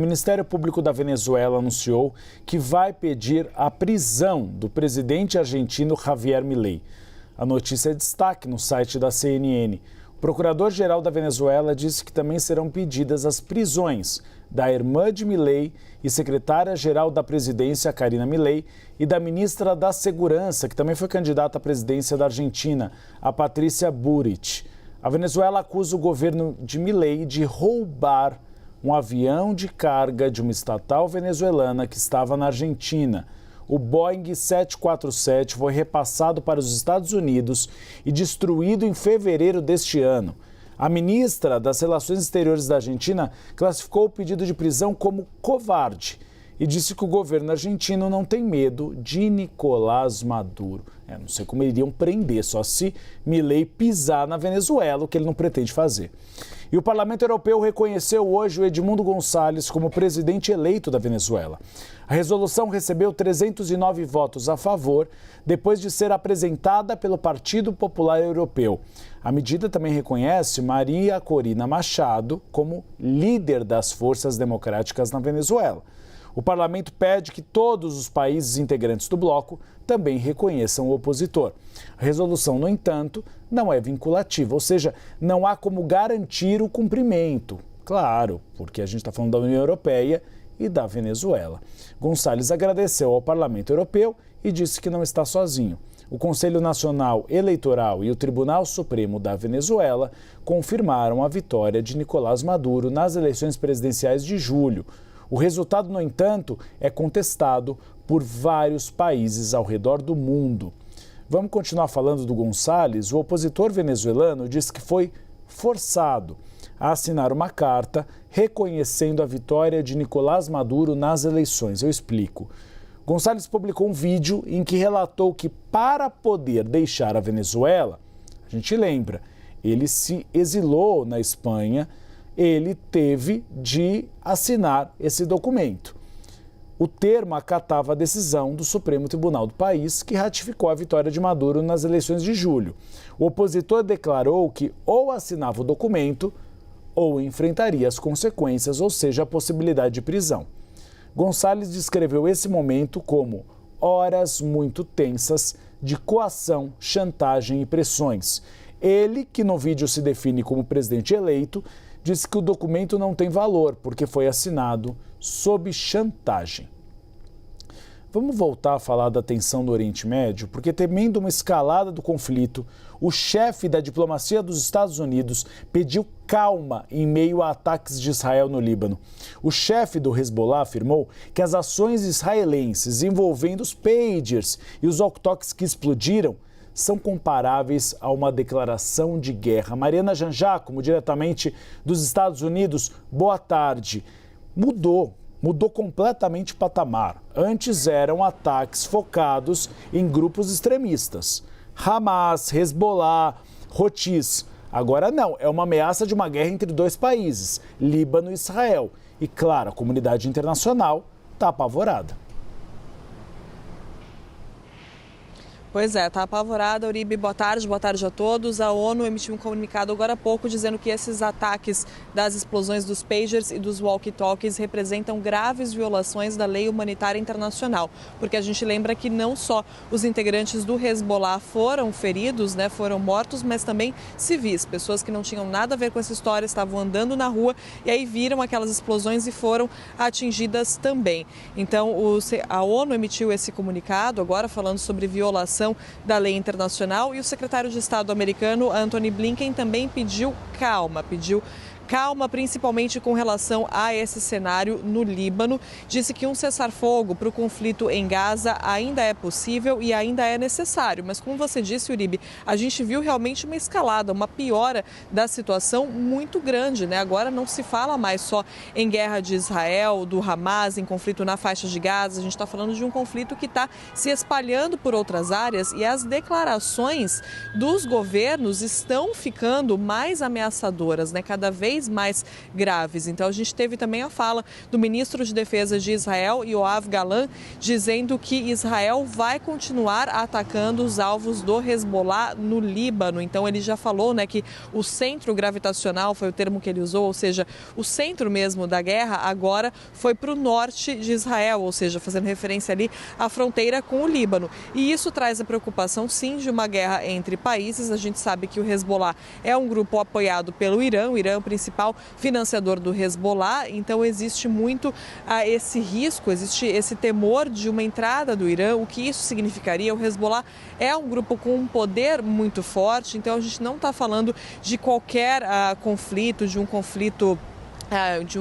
O Ministério Público da Venezuela anunciou que vai pedir a prisão do presidente argentino Javier Milei. A notícia é destaque no site da CNN. O procurador-geral da Venezuela disse que também serão pedidas as prisões da irmã de Milei e secretária-geral da presidência, Karina Milei, e da ministra da Segurança, que também foi candidata à presidência da Argentina, a Patrícia Bullrich. A Venezuela acusa o governo de Milei de roubar um avião de carga de uma estatal venezuelana que estava na Argentina. O Boeing 747 foi repassado para os Estados Unidos e destruído em fevereiro deste ano. A ministra das Relações Exteriores da Argentina classificou o pedido de prisão como covarde e disse que o governo argentino não tem medo de Nicolás Maduro. Não sei como iriam prender, só se Milei pisar na Venezuela, o que ele não pretende fazer. E o Parlamento Europeu reconheceu hoje o Edmundo Gonçalves como presidente eleito da Venezuela. A resolução recebeu 309 votos a favor, depois de ser apresentada pelo Partido Popular Europeu. A medida também reconhece Maria Corina Machado como líder das forças democráticas na Venezuela. O parlamento pede que todos os países integrantes do bloco também reconheçam o opositor. A resolução, no entanto, não é vinculativa, ou seja, não há como garantir o cumprimento. Claro, porque a gente está falando da União Europeia e da Venezuela. Gonçalves agradeceu ao Parlamento Europeu e disse que não está sozinho. O Conselho Nacional Eleitoral e o Tribunal Supremo da Venezuela confirmaram a vitória de Nicolás Maduro nas eleições presidenciais de julho. O resultado, no entanto, é contestado por vários países ao redor do mundo. Vamos continuar falando do Gonçalves. O opositor venezuelano disse que foi forçado a assinar uma carta reconhecendo a vitória de Nicolás Maduro nas eleições. Eu explico. Gonçalves publicou um vídeo em que relatou que, para poder deixar a Venezuela, a gente lembra, ele se exilou na Espanha, ele teve de assinar esse documento. O termo acatava a decisão do Supremo Tribunal do país, que ratificou a vitória de Maduro nas eleições de julho. O opositor declarou que ou assinava o documento ou enfrentaria as consequências, ou seja, a possibilidade de prisão. Gonçalves descreveu esse momento como horas muito tensas de coação, chantagem e pressões. Ele, que no vídeo se define como presidente eleito, disse que o documento não tem valor porque foi assinado sob chantagem. Vamos voltar a falar da tensão no Oriente Médio, porque temendo uma escalada do conflito, o chefe da diplomacia dos Estados Unidos pediu calma em meio a ataques de Israel no Líbano. O chefe do Hezbollah afirmou que as ações israelenses envolvendo os pagers e os walkie-talkies que explodiram são comparáveis a uma declaração de guerra. Mariana Janjacomo, diretamente dos Estados Unidos, boa tarde. Mudou completamente o patamar. Antes eram ataques focados em grupos extremistas. Hamas, Hezbollah, Houthis. Agora não, é uma ameaça de uma guerra entre dois países, Líbano e Israel. E claro, a comunidade internacional está apavorada. Pois é, está apavorada, Uribe. Boa tarde a todos. A ONU emitiu um comunicado agora há pouco dizendo que esses ataques das explosões dos pagers e dos walkie-talkies representam graves violações da lei humanitária internacional. Porque a gente lembra que não só os integrantes do Hezbollah foram feridos, foram mortos, mas também civis, pessoas que não tinham nada a ver com essa história, estavam andando na rua e aí viram aquelas explosões e foram atingidas também. Então, a ONU emitiu esse comunicado agora falando sobre violação da lei internacional e o secretário de Estado americano, Antony Blinken, também pediu calma principalmente com relação a esse cenário no Líbano. Disse que um cessar-fogo para o conflito em Gaza ainda é possível e ainda é necessário. Mas como você disse, Uribe, a gente viu realmente uma escalada, uma piora da situação muito grande, Agora não se fala mais só em guerra de Israel, do Hamas, em conflito na faixa de Gaza. A gente está falando de um conflito que está se espalhando por outras áreas e as declarações dos governos estão ficando mais ameaçadoras, Cada vez vez mais graves. Então a gente teve também a fala do ministro de Defesa de Israel, Yoav Gallant, dizendo que Israel vai continuar atacando os alvos do Hezbollah no Líbano. Então ele já falou, né, que o centro gravitacional, foi o termo que ele usou, ou seja, o centro mesmo da guerra agora foi para o norte de Israel, ou seja, fazendo referência ali à fronteira com o Líbano. E isso traz a preocupação, sim, de uma guerra entre países. A gente sabe que o Hezbollah é um grupo apoiado pelo Irã, o Irã é o principal financiador do Hezbollah, então existe muito esse risco, existe esse temor de uma entrada do Irã. O que isso significaria? O Hezbollah é um grupo com um poder muito forte, então a gente não está falando de qualquer conflito, de um conflito. A gente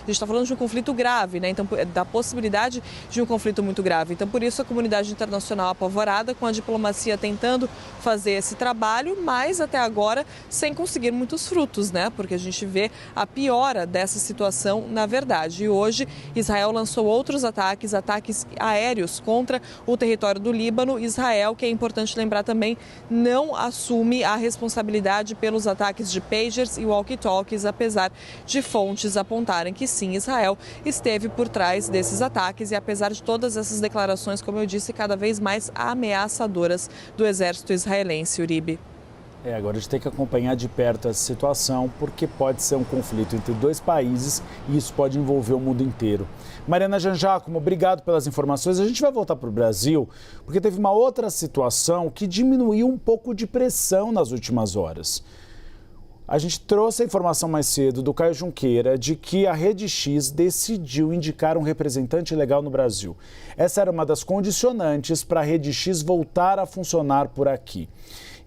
está falando de um conflito grave, né? Então, da possibilidade de um conflito muito grave. Então, por isso, a comunidade internacional apavorada, com a diplomacia tentando fazer esse trabalho, mas até agora sem conseguir muitos frutos, né? Porque a gente vê a piora dessa situação, na verdade. E hoje, Israel lançou outros ataques aéreos contra o território do Líbano. Israel, que é importante lembrar também, não assume a responsabilidade pelos ataques de pagers e walkie-talkies, apesar de fontes apontarem que sim, Israel esteve por trás desses ataques, e apesar de todas essas declarações, como eu disse, cada vez mais ameaçadoras do exército israelense, Uribe. Agora a gente tem que acompanhar de perto essa situação, porque pode ser um conflito entre dois países e isso pode envolver o mundo inteiro. Mariana Jangiacomo, obrigado pelas informações. A gente vai voltar para o Brasil, porque teve uma outra situação que diminuiu um pouco de pressão nas últimas horas. A gente trouxe a informação mais cedo do Caio Junqueira de que a Rede X decidiu indicar um representante legal no Brasil. Essa era uma das condicionantes para a Rede X voltar a funcionar por aqui.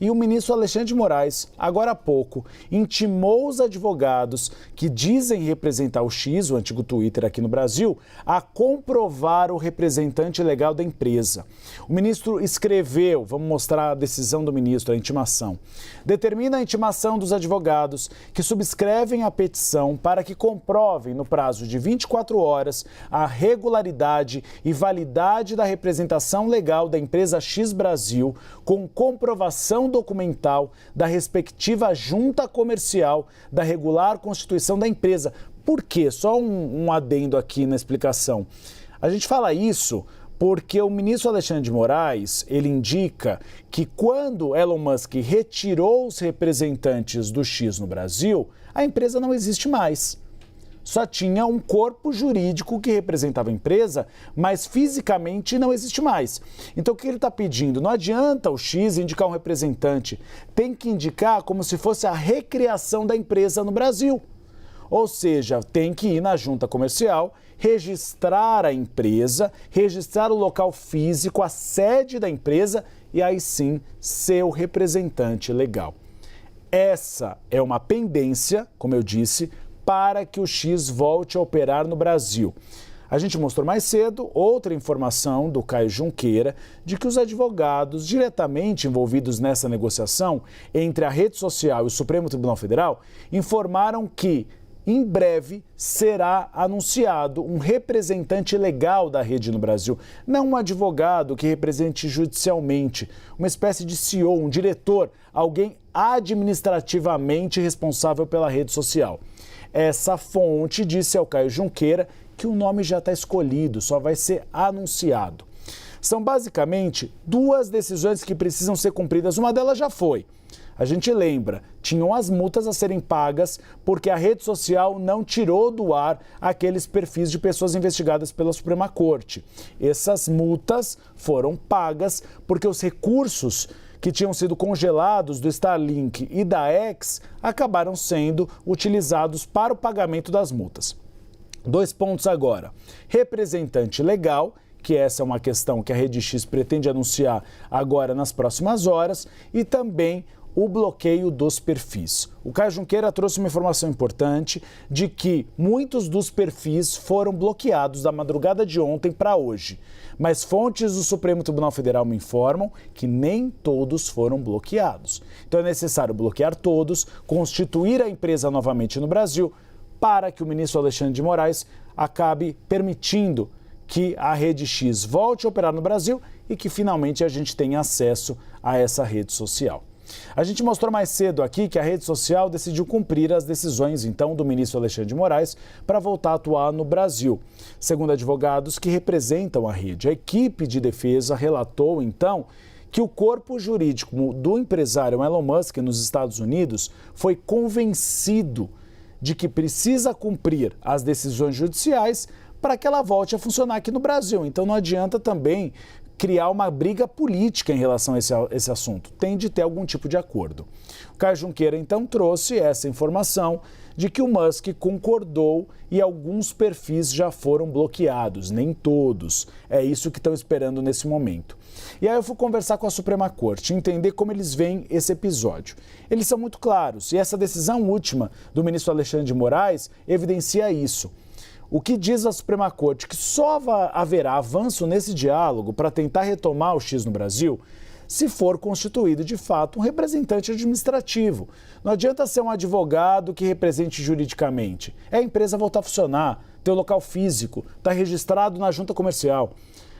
E o ministro Alexandre de Moraes, agora há pouco, intimou os advogados que dizem representar o X, o antigo Twitter aqui no Brasil, a comprovar o representante legal da empresa. O ministro escreveu, vamos mostrar a decisão do ministro, a intimação. Determina a intimação dos advogados que subscrevem a petição para que comprovem, no prazo de 24 horas, a regularidade e validade da representação legal da empresa X Brasil, com comprovação documental da respectiva junta comercial da regular constituição da empresa. Por quê? Só um adendo aqui na explicação. A gente fala isso porque o ministro Alexandre de Moraes, ele indica que quando Elon Musk retirou os representantes do X no Brasil, a empresa não existe mais. Só tinha um corpo jurídico que representava a empresa, mas fisicamente não existe mais. Então o que ele está pedindo? Não adianta o X indicar um representante, tem que indicar como se fosse a recriação da empresa no Brasil. Ou seja, tem que ir na junta comercial, registrar a empresa, registrar o local físico, a sede da empresa e aí sim ser o representante legal. Essa é uma pendência, como eu disse, para que o X volte a operar no Brasil. A gente mostrou mais cedo outra informação do Caio Junqueira de que os advogados diretamente envolvidos nessa negociação entre a rede social e o Supremo Tribunal Federal informaram que em breve será anunciado um representante legal da rede no Brasil, não um advogado que represente judicialmente, uma espécie de CEO, um diretor, alguém administrativamente responsável pela rede social. Essa fonte disse ao Caio Junqueira que o nome já está escolhido, só vai ser anunciado. São basicamente duas decisões que precisam ser cumpridas. Uma delas já foi. A gente lembra, tinham as multas a serem pagas porque a rede social não tirou do ar aqueles perfis de pessoas investigadas pela Suprema Corte. Essas multas foram pagas porque os recursos que tinham sido congelados do Starlink e da X acabaram sendo utilizados para o pagamento das multas. 2 pontos agora. Representante legal, que essa é uma questão que a Rede X pretende anunciar agora nas próximas horas, e também o bloqueio dos perfis. O Caio Junqueira trouxe uma informação importante de que muitos dos perfis foram bloqueados da madrugada de ontem para hoje. Mas fontes do Supremo Tribunal Federal me informam que nem todos foram bloqueados. Então é necessário bloquear todos, constituir a empresa novamente no Brasil, para que o ministro Alexandre de Moraes acabe permitindo que a Rede X volte a operar no Brasil e que finalmente a gente tenha acesso a essa rede social. A gente mostrou mais cedo aqui que a rede social decidiu cumprir as decisões, então, do ministro Alexandre de Moraes para voltar a atuar no Brasil. Segundo advogados que representam a rede, a equipe de defesa relatou, então, que o corpo jurídico do empresário Elon Musk nos Estados Unidos foi convencido de que precisa cumprir as decisões judiciais para que ela volte a funcionar aqui no Brasil. Então não adianta também criar uma briga política em relação a esse assunto. Tem de ter algum tipo de acordo. O Caio Junqueira, então, trouxe essa informação de que o Musk concordou e alguns perfis já foram bloqueados, nem todos. É isso que estão esperando nesse momento. E aí eu fui conversar com a Suprema Corte, entender como eles veem esse episódio. Eles são muito claros e essa decisão última do ministro Alexandre de Moraes evidencia isso. O que diz a Suprema Corte? Que só haverá avanço nesse diálogo para tentar retomar o X no Brasil se for constituído de fato um representante administrativo. Não adianta ser um advogado que represente juridicamente. É a empresa voltar a funcionar, ter o local físico, estar registrado na junta comercial.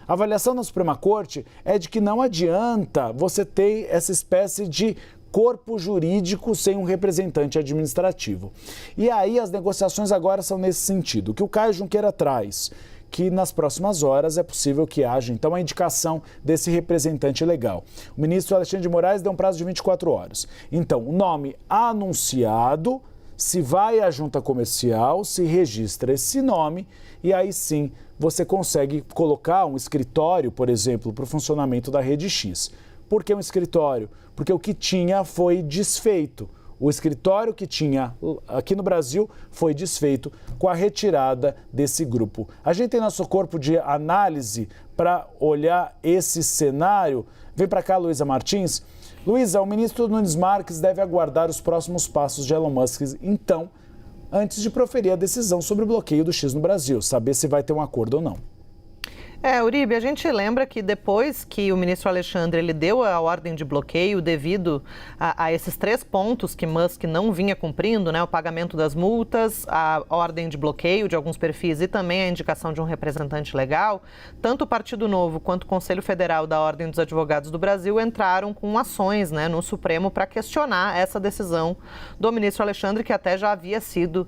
A avaliação da Suprema Corte é de que não adianta você ter essa espécie de corpo jurídico sem um representante administrativo. E aí as negociações agora são nesse sentido. O que o Caio Junqueira traz, que nas próximas horas é possível que haja, então, a indicação desse representante legal. O ministro Alexandre de Moraes deu um prazo de 24 horas. Então, o nome anunciado, se vai à junta comercial, se registra esse nome e aí sim você consegue colocar um escritório, por exemplo, para o funcionamento da Rede X. Por que um escritório? Porque o que tinha foi desfeito. O escritório que tinha aqui no Brasil foi desfeito com a retirada desse grupo. A gente tem nosso corpo de análise para olhar esse cenário. Vem para cá, Luísa Martins. Luísa, o ministro Nunes Marques deve aguardar os próximos passos de Elon Musk, então, antes de proferir a decisão sobre o bloqueio do X no Brasil, saber se vai ter um acordo ou não. Uribe, a gente lembra que depois que o ministro Alexandre ele deu a ordem de bloqueio devido a esses 3 pontos que Musk não vinha cumprindo, né, o pagamento das multas, a ordem de bloqueio de alguns perfis e também a indicação de um representante legal, tanto o Partido Novo quanto o Conselho Federal da Ordem dos Advogados do Brasil entraram com ações, né, no Supremo para questionar essa decisão do ministro Alexandre, que até já havia sido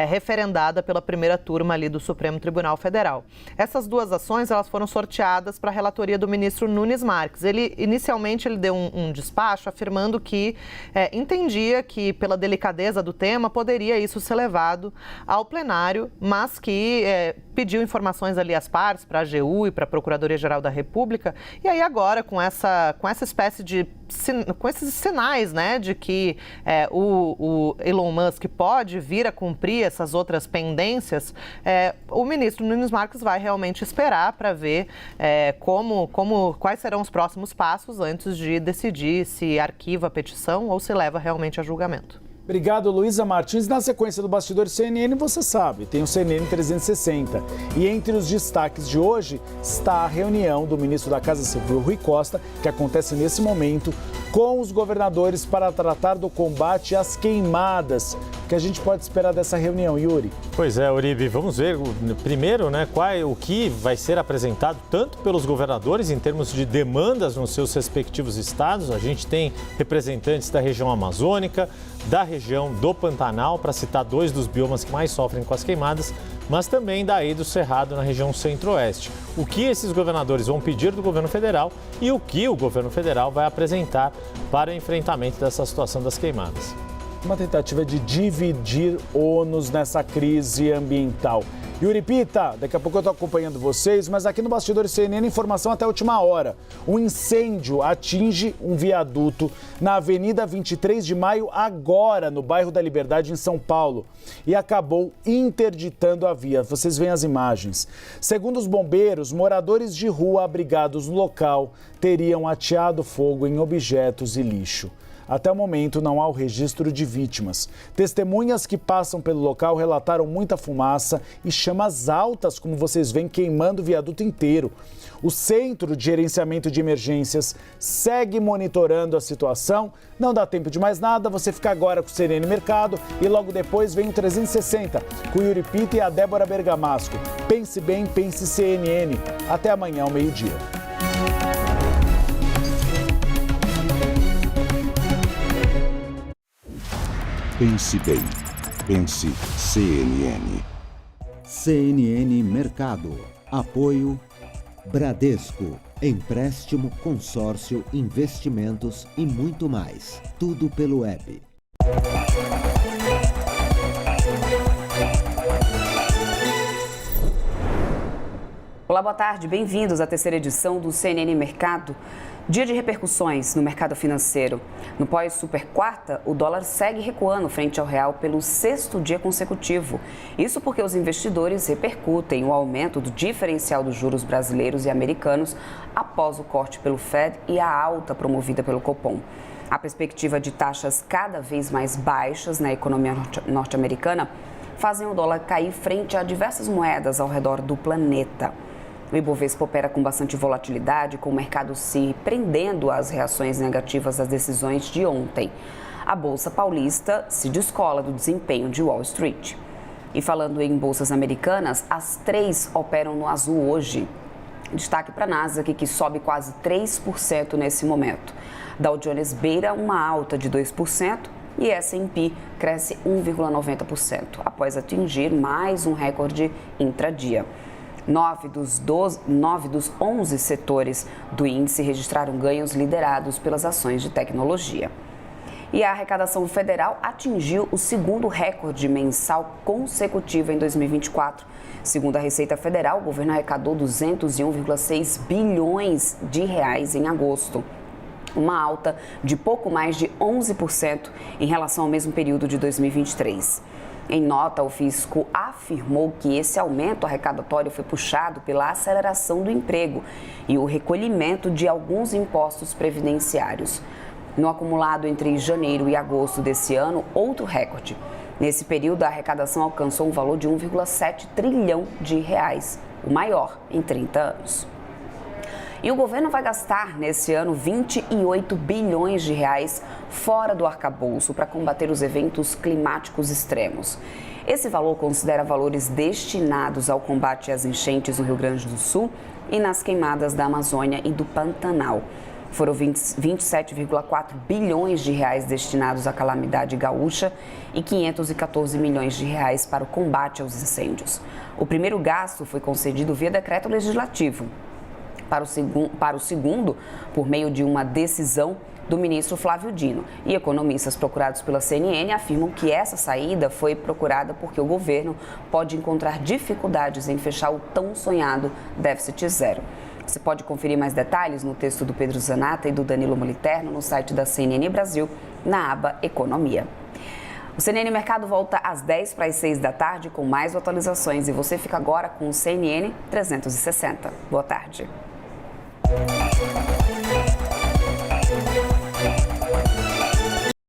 referendada pela primeira turma ali do Supremo Tribunal Federal. Essas 2 ações, elas foram sorteadas para a relatoria do ministro Nunes Marques. Inicialmente, ele deu um despacho afirmando que entendia que, pela delicadeza do tema, poderia isso ser levado ao plenário, mas que pediu informações ali às partes, para a AGU e para a Procuradoria-Geral da República. E aí agora, com essa espécie de com esses sinais, né, de que o Elon Musk pode vir a cumprir essas outras pendências, o ministro Nunes Marques vai realmente esperar para ver quais serão os próximos passos antes de decidir se arquiva a petição ou se leva realmente a julgamento. Obrigado, Luísa Martins. Na sequência do Bastidor CNN, você sabe, tem o CNN 360. E entre os destaques de hoje está a reunião do ministro da Casa Civil, Rui Costa, que acontece nesse momento, com os governadores para tratar do combate às queimadas. O que a gente pode esperar dessa reunião, Yuri? Pois é, Uribe, vamos ver primeiro, né, o que vai ser apresentado tanto pelos governadores em termos de demandas nos seus respectivos estados. A gente tem representantes da região amazônica, da região do Pantanal, para citar 2 dos biomas que mais sofrem com as queimadas, mas também daí do Cerrado, na região centro-oeste. O que esses governadores vão pedir do governo federal e o que o governo federal vai apresentar para o enfrentamento dessa situação das queimadas. Uma tentativa de dividir ônus nessa crise ambiental. Yuri Pita, daqui a pouco eu estou acompanhando vocês, mas aqui no Bastidor CNN, informação até a última hora. Um incêndio atinge um viaduto na Avenida 23 de Maio, agora no bairro da Liberdade, em São Paulo, e acabou interditando a via. Vocês veem as imagens. Segundo os bombeiros, moradores de rua abrigados no local teriam ateado fogo em objetos e lixo. Até o momento, não há o registro de vítimas. Testemunhas que passam pelo local relataram muita fumaça e chamas altas, como vocês veem, queimando o viaduto inteiro. O Centro de Gerenciamento de Emergências segue monitorando a situação. Não dá tempo de mais nada, você fica agora com o CNN Mercado e logo depois vem o 360 com o Yuri Pita e a Débora Bergamasco. Pense bem, pense CNN. Até amanhã ao meio-dia. Pense bem. Pense CNN. CNN Mercado. Apoio Bradesco. Empréstimo, consórcio, investimentos e muito mais. Tudo pelo web. Olá, boa tarde. Bem-vindos à terceira edição do CNN Mercado. Dia de repercussões no mercado financeiro. No pós-super quarta, o dólar segue recuando frente ao real pelo 6º dia consecutivo. Isso porque os investidores repercutem o aumento do diferencial dos juros brasileiros e americanos após o corte pelo Fed e a alta promovida pelo Copom. A perspectiva de taxas cada vez mais baixas na economia norte-americana fazem o dólar cair frente a diversas moedas ao redor do planeta. O Ibovespa opera com bastante volatilidade, com o mercado se prendendo às reações negativas às decisões de ontem. A Bolsa Paulista se descola do desempenho de Wall Street. E falando em bolsas americanas, as 3 operam no azul hoje. Destaque para a Nasdaq, que sobe quase 3% nesse momento. Dow Jones beira uma alta de 2%. E S&P cresce 1,90%, após atingir mais um recorde intradia. 9 dos 11 setores do índice registraram ganhos liderados pelas ações de tecnologia. E a arrecadação federal atingiu o 2º recorde mensal consecutivo em 2024. Segundo a Receita Federal, o governo arrecadou 201,6 bilhões de reais em agosto. Uma alta de pouco mais de 11% em relação ao mesmo período de 2023. Em nota, o fisco afirmou que esse aumento arrecadatório foi puxado pela aceleração do emprego e o recolhimento de alguns impostos previdenciários. No acumulado entre janeiro e agosto desse ano, outro recorde. Nesse período, a arrecadação alcançou um valor de 1,7 trilhão de reais, o maior em 30 anos. E o governo vai gastar nesse ano 28 bilhões de reais fora do arcabouço para combater os eventos climáticos extremos. Esse valor considera valores destinados ao combate às enchentes no Rio Grande do Sul e nas queimadas da Amazônia e do Pantanal. Foram 27,4 bilhões de reais destinados à calamidade gaúcha e 514 milhões de reais para o combate aos incêndios. O primeiro gasto foi concedido via decreto legislativo. Para o segundo, por meio de uma decisão do ministro Flávio Dino. E economistas procurados pela CNN afirmam que essa saída foi procurada porque o governo pode encontrar dificuldades em fechar o tão sonhado déficit zero. Você pode conferir mais detalhes no texto do Pedro Zanata e do Danilo Moliterno no site da CNN Brasil, na aba Economia. O CNN Mercado volta às 10 para as 6 da tarde com mais atualizações e você fica agora com o CNN 360. Boa tarde.